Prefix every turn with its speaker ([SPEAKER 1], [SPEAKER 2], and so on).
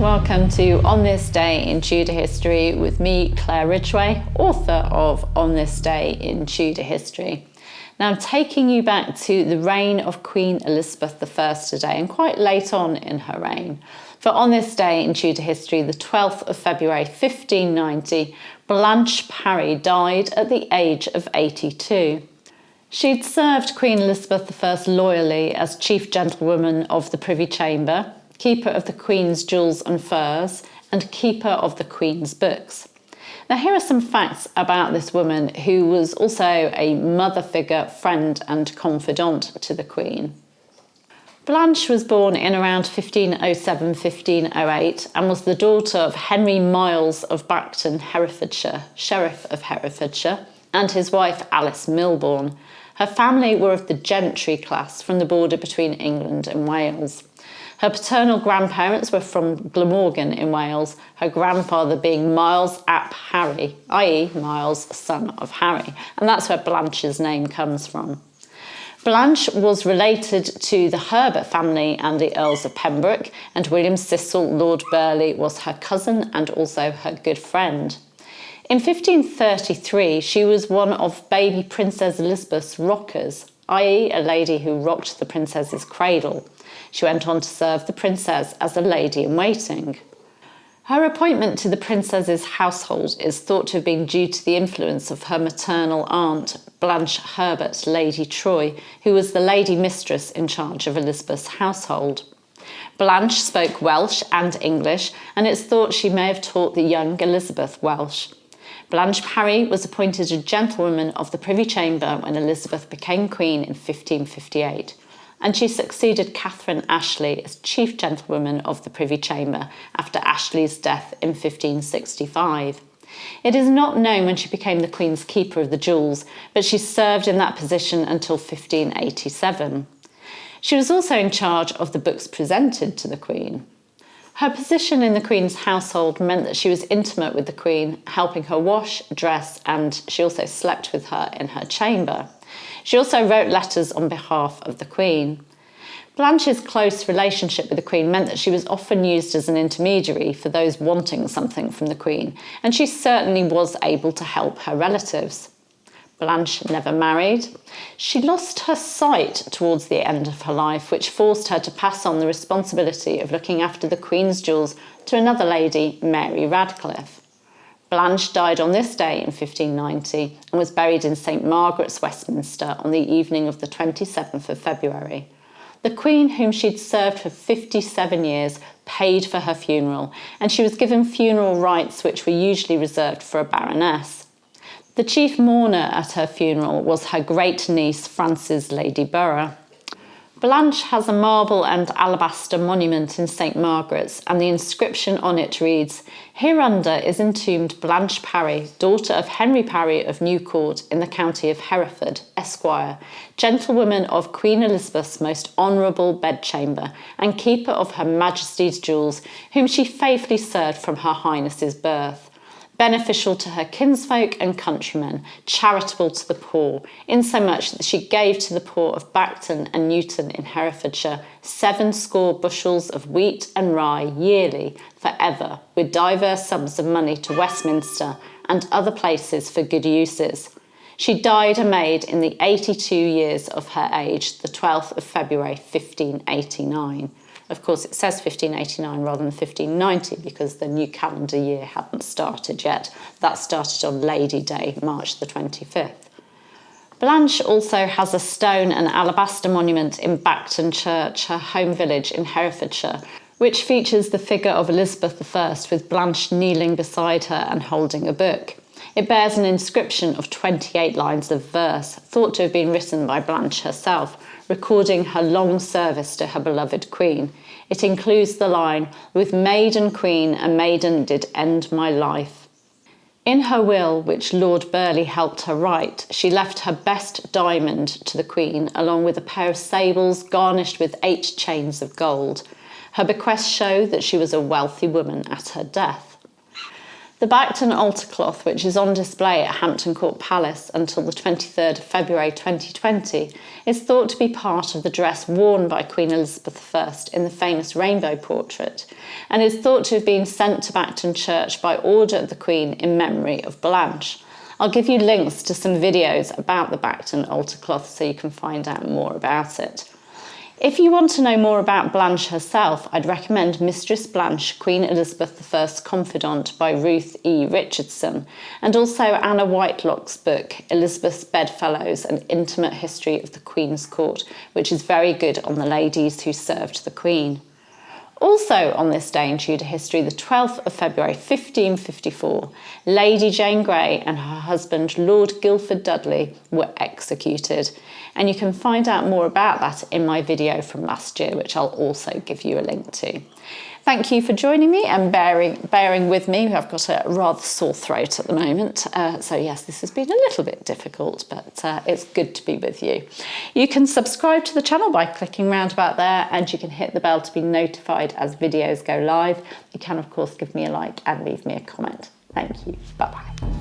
[SPEAKER 1] Welcome to On This Day in Tudor History with me, Claire Ridgway, author of On This Day in Tudor History. Now I'm taking you back to the reign of Queen Elizabeth I today, and quite late on in her reign. For on this day in Tudor history, the 12th of February 1590, Blanche Parry died at the age of 82. She'd served Queen Elizabeth I loyally as Chief Gentlewoman of the Privy Chamber, Keeper of the Queen's Jewels and Furs, and Keeper of the Queen's Books. Now here are some facts about this woman who was also a mother figure, friend and confidant to the Queen. Blanche was born in around 1507-1508 and was the daughter of Henry Miles of Bacton, Herefordshire, Sheriff of Herefordshire, and his wife Alice Milbourne. Her family were of the gentry class from the border between England and Wales. Her paternal grandparents were from Glamorgan in Wales, her grandfather being Miles ap Harry, i.e. Miles, son of Harry, and that's where Blanche's name comes from. Blanche was related to the Herbert family and the Earls of Pembroke, and William Cecil, Lord Burleigh, was her cousin and also her good friend. In 1533, she was one of baby Princess Elizabeth's rockers, i.e. a lady who rocked the princess's cradle. She went on to serve the princess as a lady-in-waiting. Her appointment to the princess's household is thought to have been due to the influence of her maternal aunt, Blanche Herbert, Lady Troy, who was the lady mistress in charge of Elizabeth's household. Blanche spoke Welsh and English, and it's thought she may have taught the young Elizabeth Welsh. Blanche Parry was appointed a gentlewoman of the Privy Chamber when Elizabeth became Queen in 1558. And she succeeded Catherine Ashley as Chief Gentlewoman of the Privy Chamber after Ashley's death in 1565. It is not known when she became the Queen's Keeper of the Jewels, but she served in that position until 1587. She was also in charge of the books presented to the Queen. Her position in the Queen's household meant that she was intimate with the Queen, helping her wash, dress, and she also slept with her in her chamber. She also wrote letters on behalf of the Queen. Blanche's close relationship with the Queen meant that she was often used as an intermediary for those wanting something from the Queen, and she certainly was able to help her relatives. Blanche never married. She lost her sight towards the end of her life, which forced her to pass on the responsibility of looking after the Queen's jewels to another lady, Mary Radcliffe. Blanche died on this day in 1590 and was buried in St Margaret's, Westminster, on the evening of the 27th of February. The Queen, whom she'd served for 57 years, paid for her funeral, and she was given funeral rites which were usually reserved for a baroness. The chief mourner at her funeral was her great-niece, Frances Lady Borough. Blanche has a marble and alabaster monument in St Margaret's, and the inscription on it reads, "Hereunder is entombed Blanche Parry, daughter of Henry Parry of Newcourt in the county of Hereford, Esquire, gentlewoman of Queen Elizabeth's most honourable bedchamber, and keeper of her Majesty's jewels, whom she faithfully served from her Highness's birth. Beneficial to her kinsfolk and countrymen, charitable to the poor, insomuch that she gave to the poor of Bacton and Newton in Herefordshire 70 bushels of wheat and rye yearly, for ever, with divers sums of money to Westminster and other places for good uses. She died a maid in the 82 years of her age, the 12th of February 1589. Of course, it says 1589 rather than 1590 because the new calendar year hadn't started yet. That started on Lady Day, March the 25th. Blanche also has a stone and alabaster monument in Bacton Church, her home village in Herefordshire, which features the figure of Elizabeth I with Blanche kneeling beside her and holding a book. It bears an inscription of 28 lines of verse, thought to have been written by Blanche herself, recording her long service to her beloved Queen. It includes the line, "With maiden Queen, a maiden did end my life." In her will, which Lord Burleigh helped her write, she left her best diamond to the Queen, along with a pair of sables garnished with 8 chains of gold. Her bequests show that she was a wealthy woman at her death. The Bacton altar cloth, which is on display at Hampton Court Palace until the 23rd of February 2020, is thought to be part of the dress worn by Queen Elizabeth I in the famous rainbow portrait, and is thought to have been sent to Bacton Church by order of the Queen in memory of Blanche. I'll give you links to some videos about the Bacton altar cloth so you can find out more about it. If you want to know more about Blanche herself, I'd recommend Mistress Blanche, Queen Elizabeth I's Confidante by Ruth E. Richardson, and also Anna Whitelock's book, Elizabeth's Bedfellows, An Intimate History of the Queen's Court, which is very good on the ladies who served the Queen. Also on this day in Tudor history, the 12th of February 1554, Lady Jane Grey and her husband Lord Guildford Dudley were executed. And you can find out more about that in my video from last year, which I'll also give you a link to. Thank you for joining me and bearing with me. I've got a rather sore throat at the moment. So yes, this has been a little bit difficult, but it's good to be with you. You can subscribe to the channel by clicking round about there, and you can hit the bell to be notified as videos go live. You can, of course, give me a like and leave me a comment. Thank you. Bye-bye.